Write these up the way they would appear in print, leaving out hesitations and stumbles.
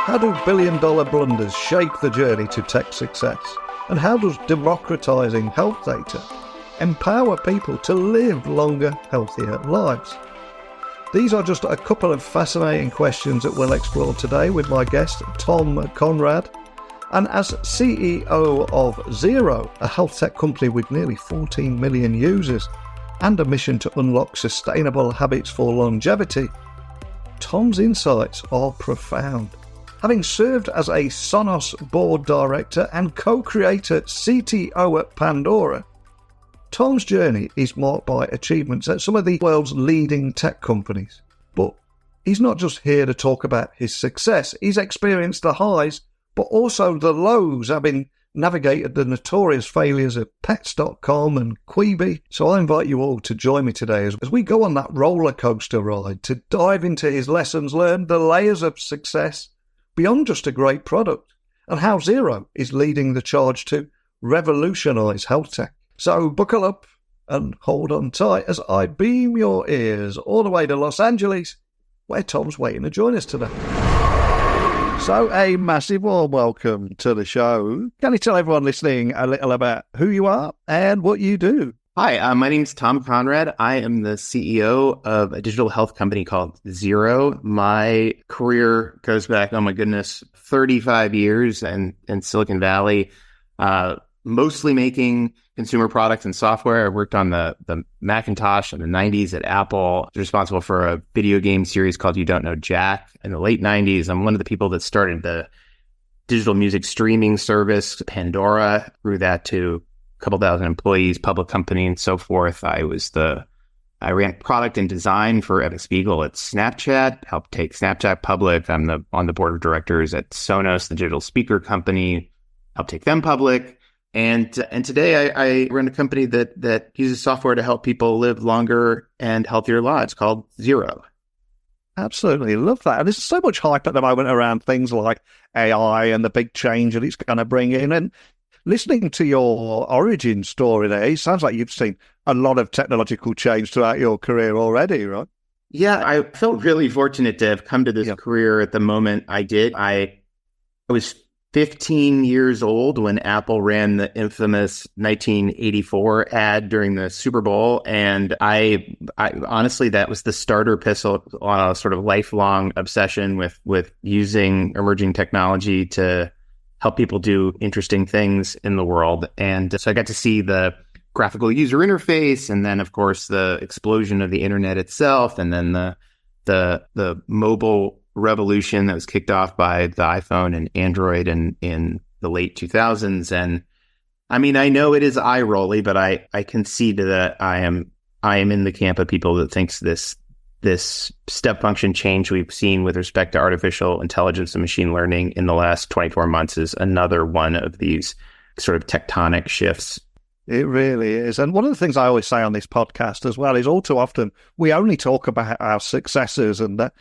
How do billion-dollar blunders shape the journey to tech success? And how does democratizing health data empower people to live longer, healthier lives? These are just a couple of fascinating questions that we'll explore today with my guest, Tom Conrad. And as CEO of Zero, a health tech company with nearly 14 million users and a mission to unlock sustainable habits for longevity, Tom's insights are profound. Having served as a Sonos board director and co-creator CTO at Pandora, Tom's journey is marked by achievements at some of the world's leading tech companies. But he's not just here to talk about his success. He's experienced the highs, but also the lows, having navigated the notorious failures of Pets.com and Quibi. So I invite you all to join me today as we go on that roller coaster ride to dive into his lessons learned, the layers of success beyond just a great product, and how Zero is leading the charge to revolutionize health tech. So buckle up and hold on tight as I beam your ears all the way to Los Angeles, where Tom's waiting to join us today. So a massive warm welcome to the show. Can you tell everyone listening a little about who you are and what you do? Hi, my name's Tom Conrad. I am the CEO of a digital health company called Zero. My career goes back, 35 years in Silicon Valley, mostly making consumer products and software. I worked on the Macintosh in the 90s at Apple. I was responsible for a video game series called You Don't Know Jack in the late 90s. I'm one of the people that started the digital music streaming service, Pandora, grew that to couple thousand employees, public company, and so forth. I ran product and design for Evan Spiegel at Snapchat, helped take Snapchat public. I'm on the board of directors at Sonos, the digital speaker company, helped take them public. And today I run a company that uses software to help people live longer and healthier lives called Zero. Absolutely. Love that. And there's so much hype at the moment around things like AI and the big change that it's going to bring in. And listening to your origin story there, it sounds like you've seen a lot of technological change throughout your career already, right? Yeah, I felt really fortunate to have come to this career at the moment I did. I was 15 years old when Apple ran the infamous 1984 ad during the Super Bowl. And I honestly, that was the starter pistol on a sort of lifelong obsession with using emerging technology to help people do interesting things in the world. And so I got to see the graphical user interface, and then, of course, the explosion of the internet itself, and then the mobile revolution that was kicked off by the iPhone and Android in the late 2000s. And I mean, I know it is eye-rolly, but I concede that I am in the camp of people that thinks this step function change we've seen with respect to artificial intelligence and machine learning in the last 24 months is another one of these sort of tectonic shifts. It really is. And one of the things I always say on this podcast as well is all too often we only talk about our successes, and that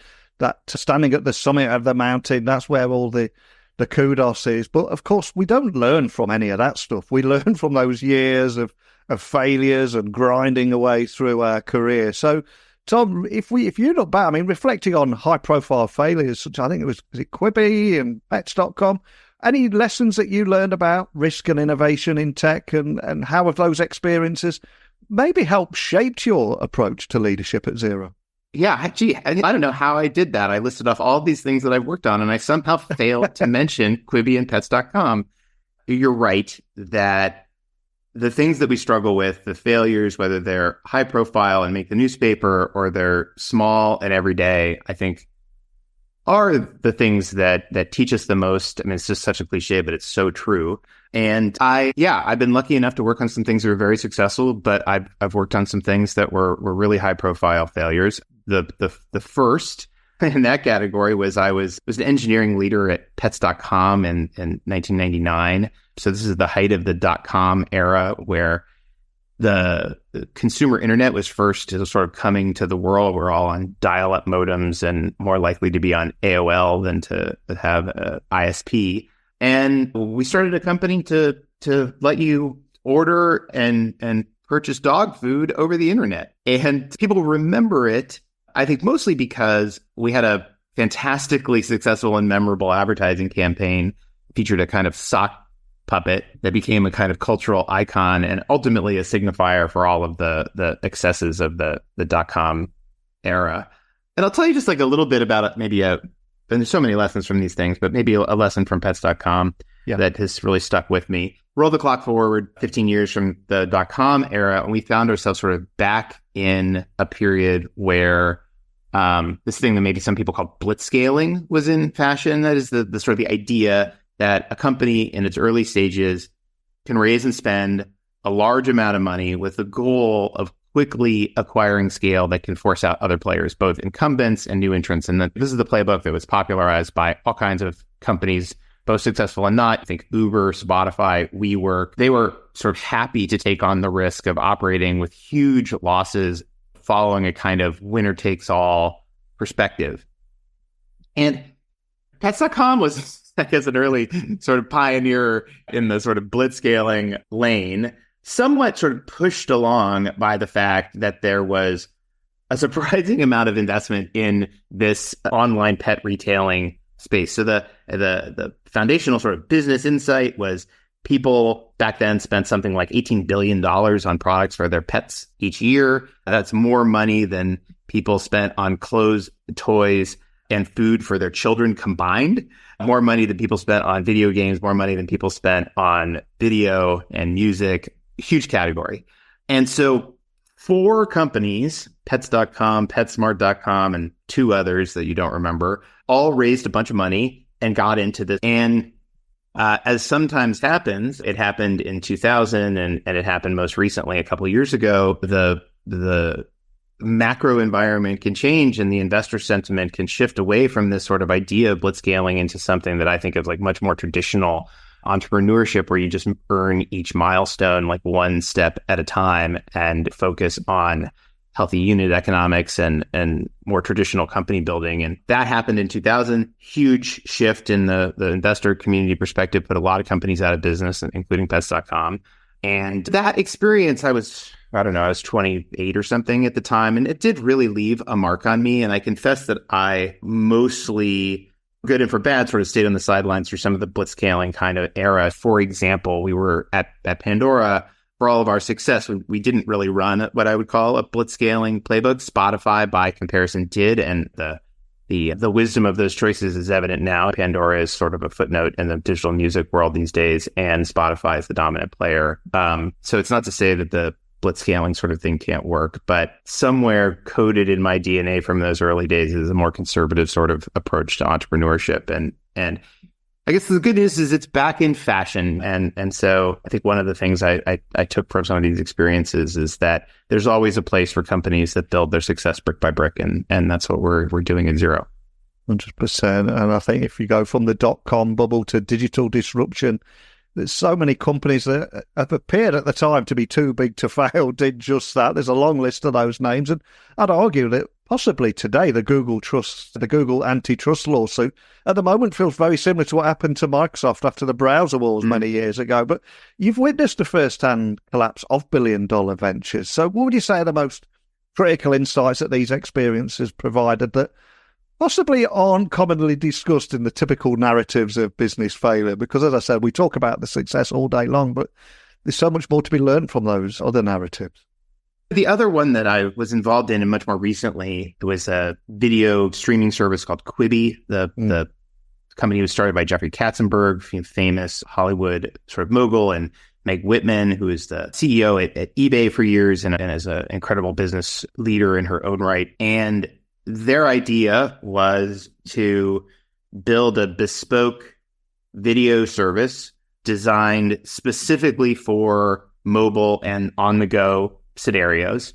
standing at the summit of the mountain, that's where all the kudos is. But of course, we don't learn from any of that stuff. We learn from those years of failures and grinding away through our career. So Tom, if you look back, I mean, reflecting on high-profile failures, such I think was it Quibi and Pets.com, any lessons that you learned about risk and innovation in tech, and how have those experiences maybe helped shape your approach to leadership at Zero? Yeah, actually, I don't know how I did that. I listed off all these things that I've worked on, and I somehow failed to mention Quibi and Pets.com. You're right that the things that we struggle with, the failures, whether they're high profile and make the newspaper or they're small and everyday, I think are the things that teach us the most. I mean, it's just such a cliche, but it's so true. And I've been lucky enough to work on some things that are very successful, but I've worked on some things that were really high profile failures. The first in that category was I was an engineering leader at Pets.com in 1999. So this is the height of the .com era, where the consumer internet was first sort of coming to the world. We're all on dial-up modems and more likely to be on AOL than to have a ISP. And we started a company to let you order and purchase dog food over the internet. And people remember it, I think, mostly because we had a fantastically successful and memorable advertising campaign, featured a kind of sock puppet that became a kind of cultural icon and ultimately a signifier for all of the excesses of the dot-com era. And I'll tell you just like a little bit about it, maybe and there's so many lessons from these things, but maybe a lesson from pets.com that has really stuck with me. Roll the clock forward 15 years from the dot-com era, and we found ourselves sort of back in a period where this thing that maybe some people call blitzscaling was in fashion. That is the sort of the idea that a company in its early stages can raise and spend a large amount of money with the goal of quickly acquiring scale that can force out other players, both incumbents and new entrants. And this is the playbook that was popularized by all kinds of companies, both successful and not. I think Uber, Spotify, WeWork, they were sort of happy to take on the risk of operating with huge losses following a kind of winner-takes-all perspective. And Pets.com was, I guess, an early sort of pioneer in the sort of blitzscaling lane, somewhat sort of pushed along by the fact that there was a surprising amount of investment in this online pet retailing space. So the foundational sort of business insight was people back then spent something like $18 billion on products for their pets each year. That's more money than people spent on clothes, toys, and food for their children combined. More money than people spent on video games, more money than people spent on video and music. Huge category. And so 4 companies, Pets.com, PetSmart.com, and 2 others that you don't remember, all raised a bunch of money and got into this. And as sometimes happens, it happened in 2000 and it happened most recently a couple of years ago. The macro environment can change and the investor sentiment can shift away from this sort of idea of blitzscaling into something that I think of like much more traditional entrepreneurship, where you just earn each milestone like one step at a time and focus on healthy unit economics and more traditional company building. And that happened in 2000. Huge shift in the investor community perspective, put a lot of companies out of business, including Pets.com. And that experience, I was 28 or something at the time, and it did really leave a mark on me. And I confess that I mostly, good and for bad, sort of stayed on the sidelines through some of the blitzscaling kind of era. For example, we were at Pandora. For all of our success, we didn't really run what I would call a blitzscaling playbook. Spotify, by comparison, did, and the wisdom of those choices is evident now. Pandora is sort of a footnote in the digital music world these days, and Spotify is the dominant player. So it's not to say that the blitzscaling sort of thing can't work, but somewhere coded in my DNA from those early days is a more conservative sort of approach to entrepreneurship. And I guess the good news is it's back in fashion. And so I think one of the things I took from some of these experiences is that there's always a place for companies that build their success brick by brick. And that's what we're doing at Xero. 100%. And I think if you go from the dot-com bubble to digital disruption, there's so many companies that have appeared at the time to be too big to fail did just that. There's a long list of those names. And I'd argue that possibly today, the Google antitrust lawsuit at the moment feels very similar to what happened to Microsoft after the browser wars many years ago. But you've witnessed the first-hand collapse of billion-dollar ventures. So what would you say are the most critical insights that these experiences provided that possibly aren't commonly discussed in the typical narratives of business failure? Because, as I said, we talk about the success all day long, but there's so much more to be learned from those other narratives. The other one that I was involved in, and much more recently, was a video streaming service called Quibi. The company was started by Jeffrey Katzenberg, famous Hollywood sort of mogul, and Meg Whitman, who is the CEO at eBay for years and is an incredible business leader in her own right. And their idea was to build a bespoke video service designed specifically for mobile and on-the-go scenarios,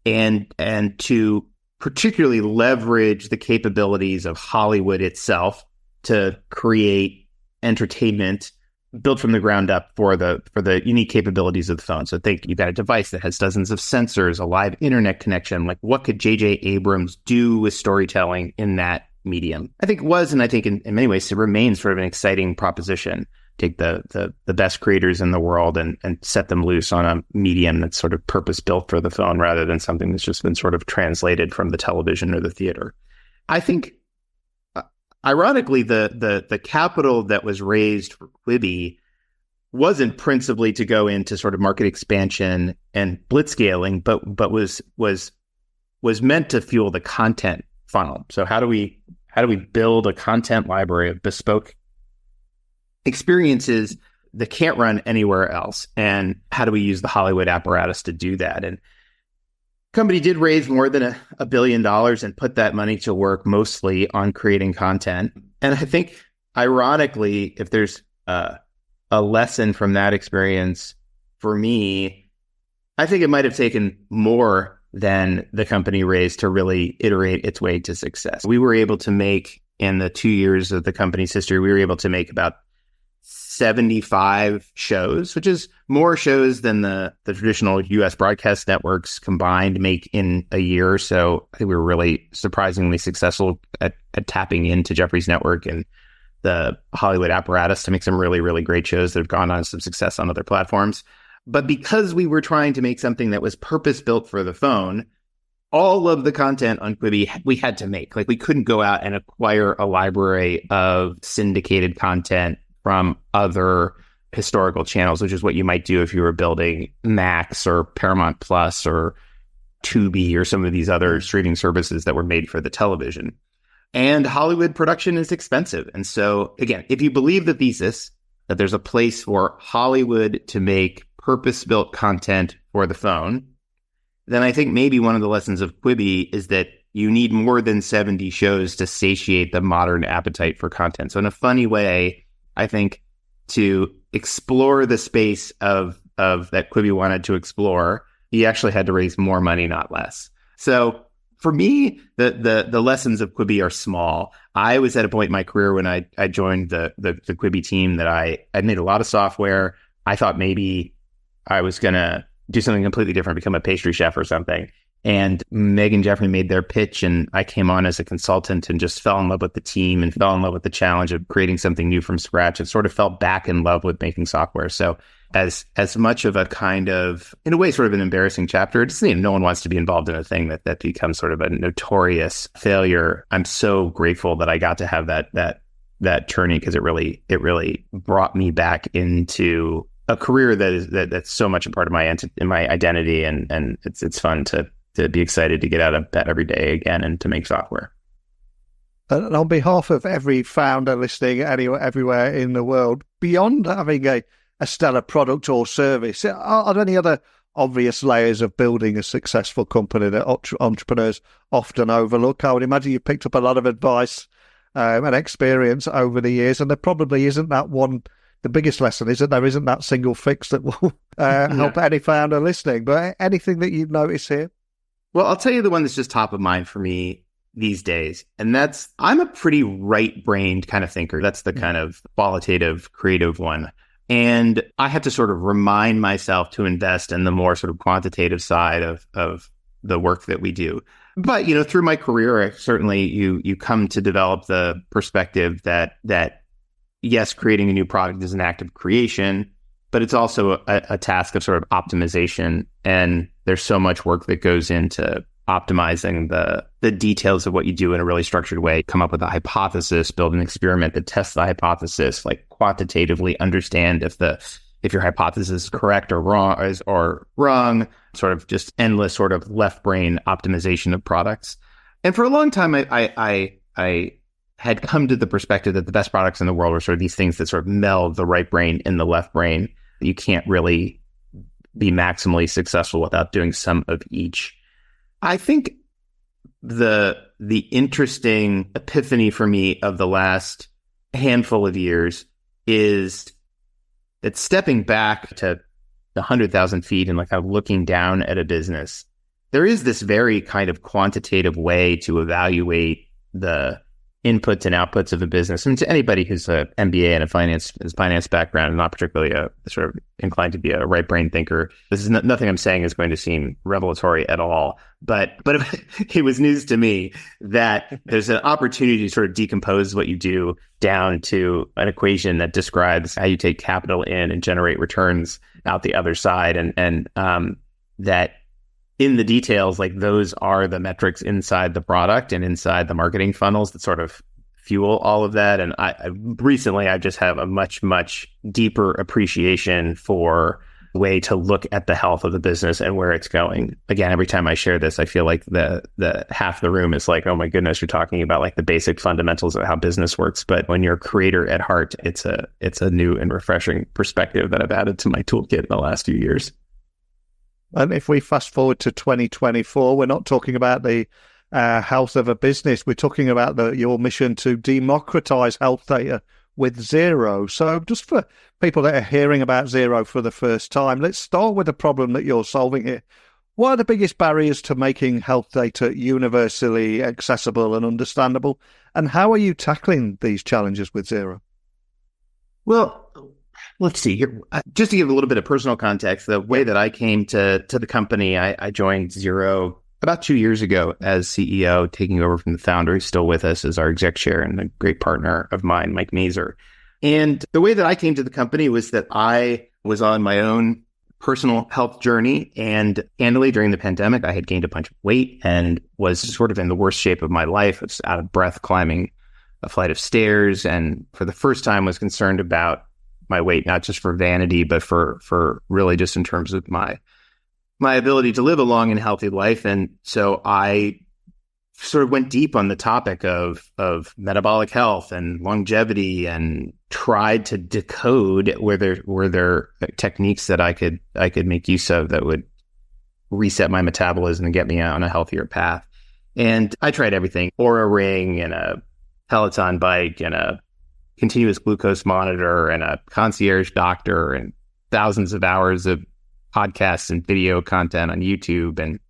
and to particularly leverage the capabilities of Hollywood itself to create entertainment built from the ground up for the unique capabilities of the phone. So think you've got a device that has dozens of sensors, a live internet connection. Like, what could J.J. Abrams do with storytelling in that medium? I think it was, and I think in many ways it remains sort of an exciting proposition. Take the best creators in the world and set them loose on a medium that's sort of purpose-built for the phone rather than something that's just been sort of translated from the television or the theater. I think ironically, the capital that was raised for Quibi wasn't principally to go into sort of market expansion and blitzscaling, but was meant to fuel the content funnel. So how do we build a content library of bespoke experiences that can't run anywhere else? And how do we use the Hollywood apparatus to do that? And company did raise more than $1 billion and put that money to work mostly on creating content. And I think, ironically, if there's a lesson from that experience for me, I think it might have taken more than the company raised to really iterate its way to success. We were able to make, in the 2 years of the company's history, we were able to make about 75 shows, which is more shows than the traditional US broadcast networks combined make in a year. So I think we were really surprisingly successful at tapping into Jeffrey's network and the Hollywood apparatus to make some really, really great shows that have gone on some success on other platforms. But because we were trying to make something that was purpose-built for the phone, all of the content on Quibi we had to make. Like, we couldn't go out and acquire a library of syndicated content from other historical channels, which is what you might do if you were building Max or Paramount Plus or Tubi or some of these other streaming services that were made for the television. And Hollywood production is expensive. And so, again, if you believe the thesis that there's a place for Hollywood to make purpose-built content for the phone, then I think maybe one of the lessons of Quibi is that you need more than 70 shows to satiate the modern appetite for content. So in a funny way, I think to explore the space of that Quibi wanted to explore, he actually had to raise more money, not less. So for me, the lessons of Quibi are small. I was at a point in my career when I joined the Quibi team that I made a lot of software. I thought maybe I was going to do something completely different, become a pastry chef or something. And Meg and Jeffrey made their pitch, and I came on as a consultant and just fell in love with the team and fell in love with the challenge of creating something new from scratch, and sort of fell back in love with making software. So as much of a kind of, in a way, sort of an embarrassing chapter, it's, no one wants to be involved in a thing that becomes sort of a notorious failure. I'm so grateful that I got to have that journey, because it really brought me back into a career that's so much a part of my identity, and it's fun to be excited to get out of bed every day again and to make software. And on behalf of every founder listening everywhere in the world, beyond having a stellar product or service, are there any other obvious layers of building a successful company that entrepreneurs often overlook? I would imagine you picked up a lot of advice and experience over the years, and there probably isn't that one. The biggest lesson is that there isn't that single fix that will help any founder listening. But anything that you've noticed here? Well, I'll tell you the one that's just top of mind for me these days. And that's, I'm a pretty right-brained kind of thinker. That's the kind of qualitative, creative one. And I have to sort of remind myself to invest in the more sort of quantitative side of the work that we do. But, through my career, certainly you come to develop the perspective that yes, creating a new product is an act of creation, but it's also a task of sort of optimization. And there's so much work that goes into optimizing the details of what you do in a really structured way. Come up with a hypothesis, build an experiment that tests the hypothesis, like quantitatively understand if your hypothesis is correct or wrong, sort of just endless sort of left brain optimization of products. And for a long time, I had come to the perspective that the best products in the world were sort of these things that sort of meld the right brain and the left brain. You can't really be maximally successful without doing some of each. I think the interesting epiphany for me of the last handful of years is that stepping back to 100,000 feet and like kind of looking down at a business, there is this very kind of quantitative way to evaluate the inputs and outputs of a business. I mean, to anybody who's an MBA and a finance background and not particularly sort of inclined to be a right brain thinker, this is nothing I'm saying is going to seem revelatory at all. But it was news to me that there's an opportunity to sort of decompose what you do down to an equation that describes how you take capital in and generate returns out the other side, and that in the details, like those are the metrics inside the product and inside the marketing funnels that sort of fuel all of that. And I recently, I just have a much, much deeper appreciation for the way to look at the health of the business and where it's going. Again, every time I share this, I feel like the half the room is like, oh my goodness, you're talking about like the basic fundamentals of how business works. But when you're a creator at heart, it's a new and refreshing perspective that I've added to my toolkit in the last few years. And if we fast forward to 2024, we're not talking about the health of a business. We're talking about your mission to democratize health data with Zero. So just for people that are hearing about Zero for the first time, let's start with the problem that you're solving here. What are the biggest barriers to making health data universally accessible and understandable? And how are you tackling these challenges with Zero? Well, let's see here. Just to give a little bit of personal context, the way that I came to the company, I joined Zero about 2 years ago as CEO, taking over from the founder who's still with us as our exec chair and a great partner of mine, Mike Mazer. And the way that I came to the company was that I was on my own personal health journey, and candidly, during the pandemic, I had gained a bunch of weight and was sort of in the worst shape of my life. I was out of breath climbing a flight of stairs, and for the first time was concerned about my weight, not just for vanity, but for really just in terms of my ability to live a long and healthy life. And so I sort of went deep on the topic of metabolic health and longevity and tried to decode were there techniques that I could make use of that would reset my metabolism and get me on a healthier path. And I tried everything: Oura Ring and a Peloton bike and a continuous glucose monitor and a concierge doctor and thousands of hours of podcasts and video content on YouTube. And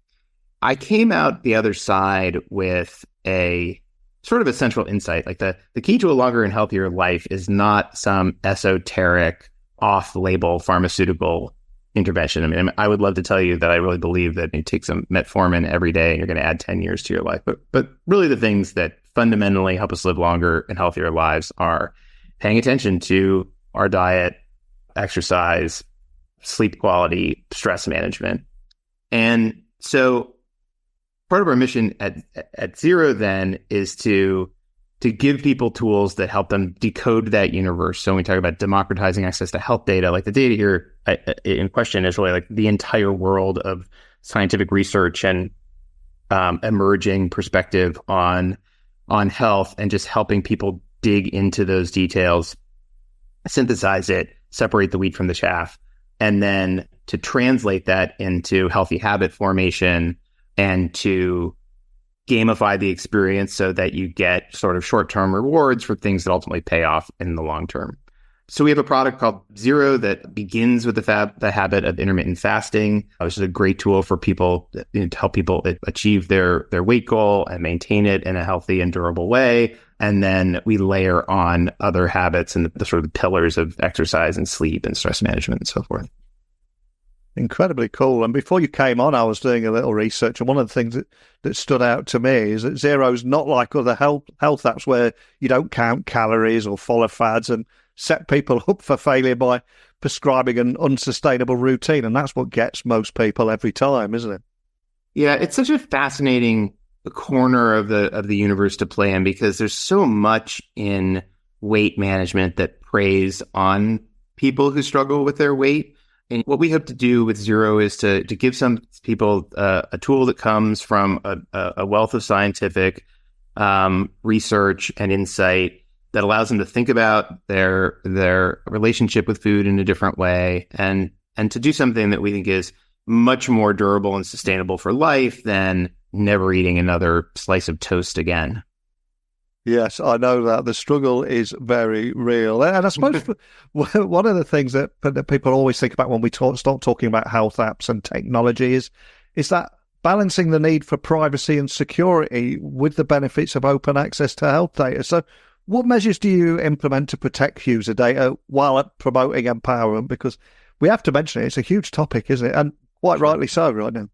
I came out the other side with a sort of a central insight. Like the key to a longer and healthier life is not some esoteric off-label pharmaceutical intervention. I mean, I would love to tell you that I really believe that you take some metformin every day and you're going to add 10 years to your life. But really the things that fundamentally help us live longer and healthier lives are paying attention to our diet, exercise, sleep quality, stress management. And so part of our mission at Zero then is to give people tools that help them decode that universe. So when we talk about democratizing access to health data, like the data here in question is really like the entire world of scientific research and emerging perspective on health, and just helping people dig into those details, synthesize it, separate the wheat from the chaff, and then to translate that into healthy habit formation and to gamify the experience so that you get sort of short-term rewards for things that ultimately pay off in the long term. So we have a product called Zero that begins with the habit of intermittent fasting, which is a great tool for people to help people achieve their weight goal and maintain it in a healthy and durable way. And then we layer on other habits and the sort of pillars of exercise and sleep and stress management and so forth. Incredibly cool. And before you came on, I was doing a little research, and one of the things that stood out to me is that Zero's not like other health apps where you don't count calories or follow fads and set people up for failure by prescribing an unsustainable routine. And that's what gets most people every time, isn't it? Yeah, it's such a fascinating corner of the universe to play in, because there's so much in weight management that preys on people who struggle with their weight. And what we hope to do with Zero is to give some people a tool that comes from a wealth of scientific research and insight that allows them to think about their relationship with food in a different way, and to do something that we think is much more durable and sustainable for life than never eating another slice of toast again. Yes, I know that the struggle is very real. And I suppose one of the things that people always think about when we start talking about health apps and technology is that balancing the need for privacy and security with the benefits of open access to health data. So what measures do you implement to protect user data while promoting empowerment? Because we have to mention it, it's a huge topic, isn't it? And quite rightly so right now.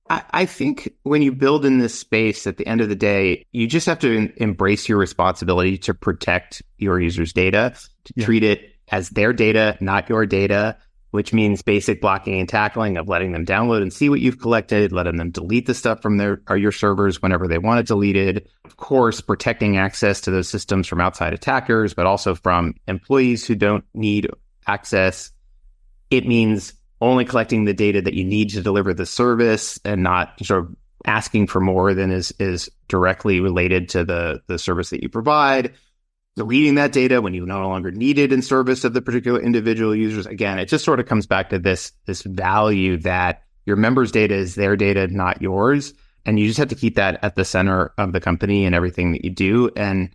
I think when you build in this space, at the end of the day, you just have to embrace your responsibility to protect your users' data, to treat it as their data, not your data, which means basic blocking and tackling of letting them download and see what you've collected, letting them delete the stuff from your servers whenever they want it deleted. Of course, protecting access to those systems from outside attackers, but also from employees who don't need access. It means only collecting the data that you need to deliver the service and not sort of asking for more than is directly related to the service that you provide. Deleting that data when you no longer need it in service of the particular individual users. Again, it just sort of comes back to this value that your members' data is their data, not yours. And you just have to keep that at the center of the company and everything that you do. And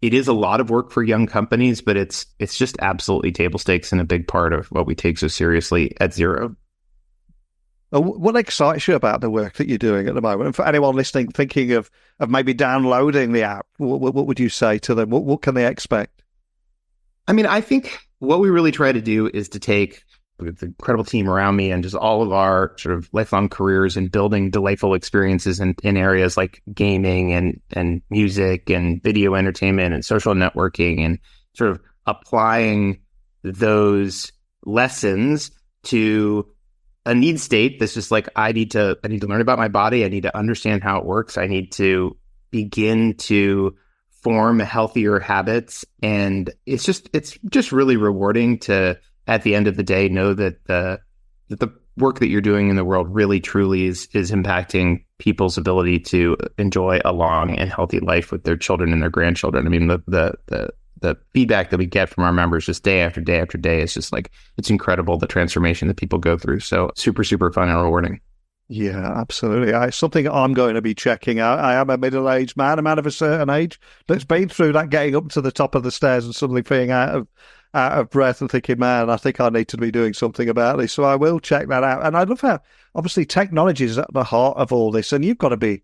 it is a lot of work for young companies, but it's just absolutely table stakes and a big part of what we take so seriously at Xero. What excites you about the work that you're doing at the moment? And for anyone listening, thinking of maybe downloading the app, what would you say to them? What can they expect? I mean, I think what we really try to do is to take the incredible team around me and just all of our sort of lifelong careers in building delightful experiences in areas like gaming and music and video entertainment and social networking, and sort of applying those lessons to a need state that's just like, I need to learn about my body. I need to understand how it works. I need to begin to form healthier habits. And it's just really rewarding to, at the end of the day, know that the work that you're doing in the world really truly is impacting people's ability to enjoy a long and healthy life with their children and their grandchildren. I mean, the feedback that we get from our members just day after day after day is just like, it's incredible, the transformation that people go through. So super, super fun and rewarding. Yeah, absolutely. It's something I'm going to be checking out. I am a middle-aged man, a man of a certain age, that's been through that getting up to the top of the stairs and suddenly feeling out of breath and thinking, man, I think I need to be doing something about this. So I will check that out. And I love how, obviously, technology is at the heart of all this. And you've got to be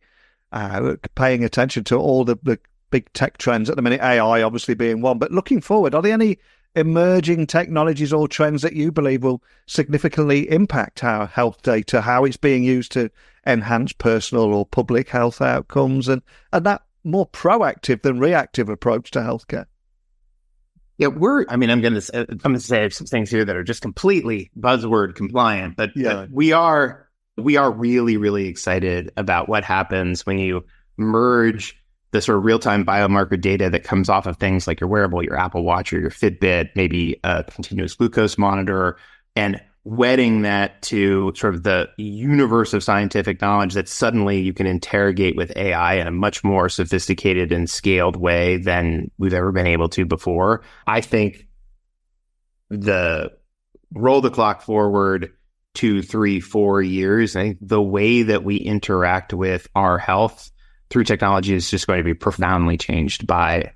paying attention to all the big tech trends at the minute, AI obviously being one. But looking forward, are there any emerging technologies or trends that you believe will significantly impact our health data, how it's being used to enhance personal or public health outcomes, and that more proactive than reactive approach to healthcare? Yeah, I'm going to say some things here that are just completely buzzword compliant, but we are really, really excited about what happens when you merge the sort of real-time biomarker data that comes off of things like your wearable, your Apple Watch or your Fitbit, maybe a continuous glucose monitor, and wedding that to sort of the universe of scientific knowledge that suddenly you can interrogate with AI in a much more sophisticated and scaled way than we've ever been able to before. I think roll the clock forward 2, 3, 4 years, I think the way that we interact with our health through technology is just going to be profoundly changed by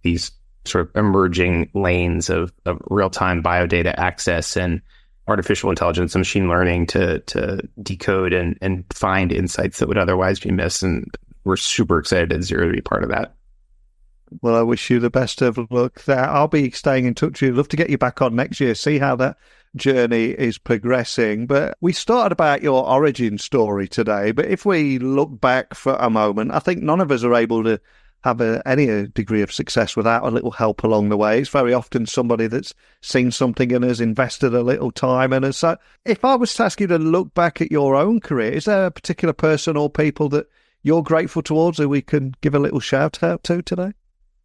these sort of emerging lanes of real-time biodata access and artificial intelligence and machine learning to decode and find insights that would otherwise be missed. And we're super excited at Xero to be part of that. Well, I wish you the best of luck there. I'll be staying in touch with you. Love to get you back on next year, see how that journey is progressing. But we started about your origin story today. But if we look back for a moment, I think none of us are able to have any degree of success without a little help along the way. It's very often somebody that's seen something in us, invested a little time in us. So if I was to ask you to look back at your own career, is there a particular person or people that you're grateful towards that we can give a little shout out to today?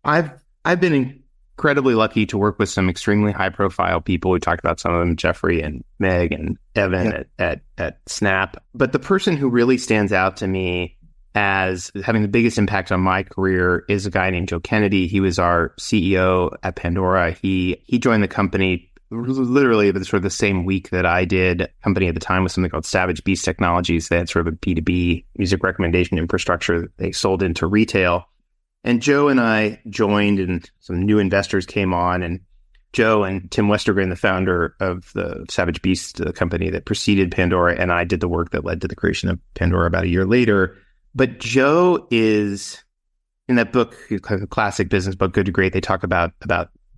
I've been incredibly lucky to work with some extremely high profile people. We talked about some of them, Jeffrey and Meg and Evan at Snap. But the person who really stands out to me as having the biggest impact on my career is a guy named Joe Kennedy. He was our CEO at Pandora. He joined the company literally sort of the same week that I did. Company at the time was something called Savage Beast Technologies. They had sort of a B2B music recommendation infrastructure that they sold into retail. And Joe and I joined, and some new investors came on, and Joe and Tim Westergren, the founder of the Savage Beast, the company that preceded Pandora, and I did the work that led to the creation of Pandora about a year later. But Joe is, in that book, a classic business book, Good to Great, they talk about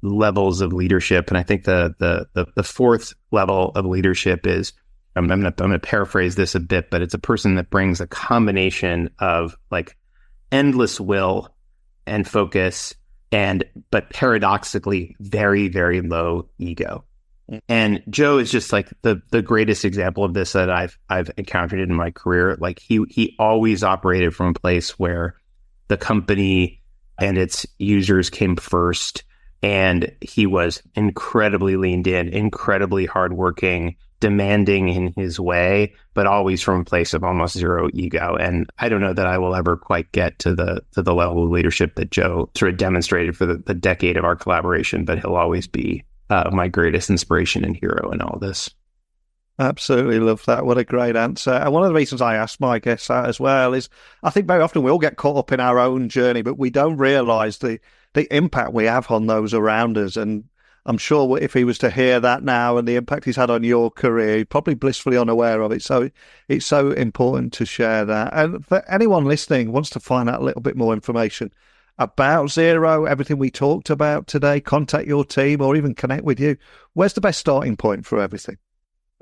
levels of leadership. And I think the fourth level of leadership is, I'm going to paraphrase this a bit, but it's a person that brings a combination of like endless will and focus, but paradoxically very, very low ego. And Joe is just like the greatest example of this that I've encountered in my career. Like he always operated from a place where the company and its users came first, and he was incredibly leaned in, incredibly hardworking, demanding in his way, but always from a place of almost zero ego. And I don't know that I will ever quite get to the level of leadership that Joe sort of demonstrated for the decade of our collaboration, but he'll always be my greatest inspiration and hero in all this. Absolutely love that. What a great answer. And one of the reasons I ask my guests that as well is I think very often we all get caught up in our own journey, but we don't realise the impact we have on those around us. And I'm sure if he was to hear that now and the impact he's had on your career, he's probably blissfully unaware of it. So it's so important to share that. And for anyone listening who wants to find out a little bit more information about Xero, everything we talked about today, contact your team or even connect with you, where's the best starting point for everything?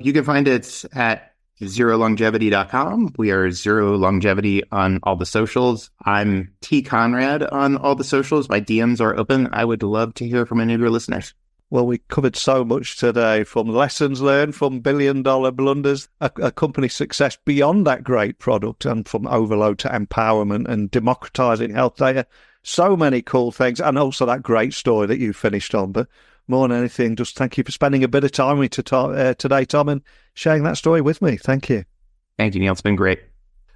You can find it at zerolongevity.com. We are Zero Longevity on all the socials. I'm T. Conrad on all the socials. My DMs are open. I would love to hear from any of your listeners. Well, we covered so much today, from lessons learned from billion-dollar blunders, a company's success beyond that great product, and from overload to empowerment and democratizing health data. So many cool things, and also that great story that you finished on. But more than anything, just thank you for spending a bit of time with me today, Tom, and sharing that story with me. Thank you. Thank you, Neil. It's been great.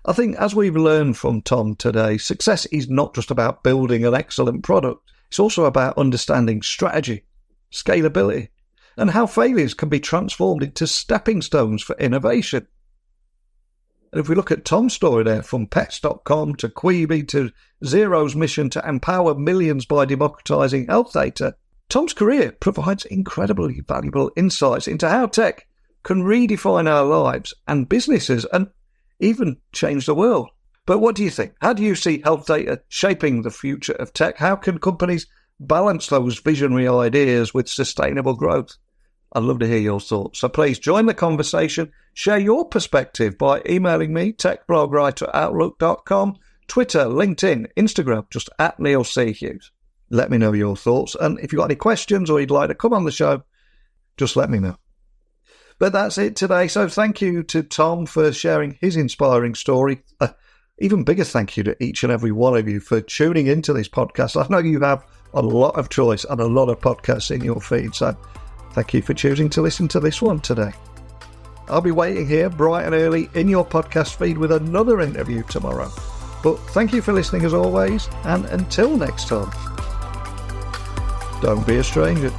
I think, as we've learned from Tom today, success is not just about building an excellent product. It's also about understanding strategy, scalability, and how failures can be transformed into stepping stones for innovation. And if we look at Tom's story there, from pets.com to Quibi to Xero's mission to empower millions by democratizing health data, Tom's career provides incredibly valuable insights into how tech can redefine our lives and businesses and even change the world. But what do you think? How do you see health data shaping the future of tech? How can companies balance those visionary ideas with sustainable growth? I'd love to hear your thoughts. So please join the conversation. Share your perspective by emailing me, techblogwriter@outlook.com, Twitter, LinkedIn, Instagram, just at Neil C. Hughes. Let me know your thoughts. And if you've got any questions or you'd like to come on the show, just let me know. But that's it today. So thank you to Tom for sharing his inspiring story. Even bigger thank you to each and every one of you for tuning into this podcast. I know you have a lot of choice and a lot of podcasts in your feed. So thank you for choosing to listen to this one today. I'll be waiting here bright and early in your podcast feed with another interview tomorrow. But thank you for listening as always. And until next time, don't be a stranger.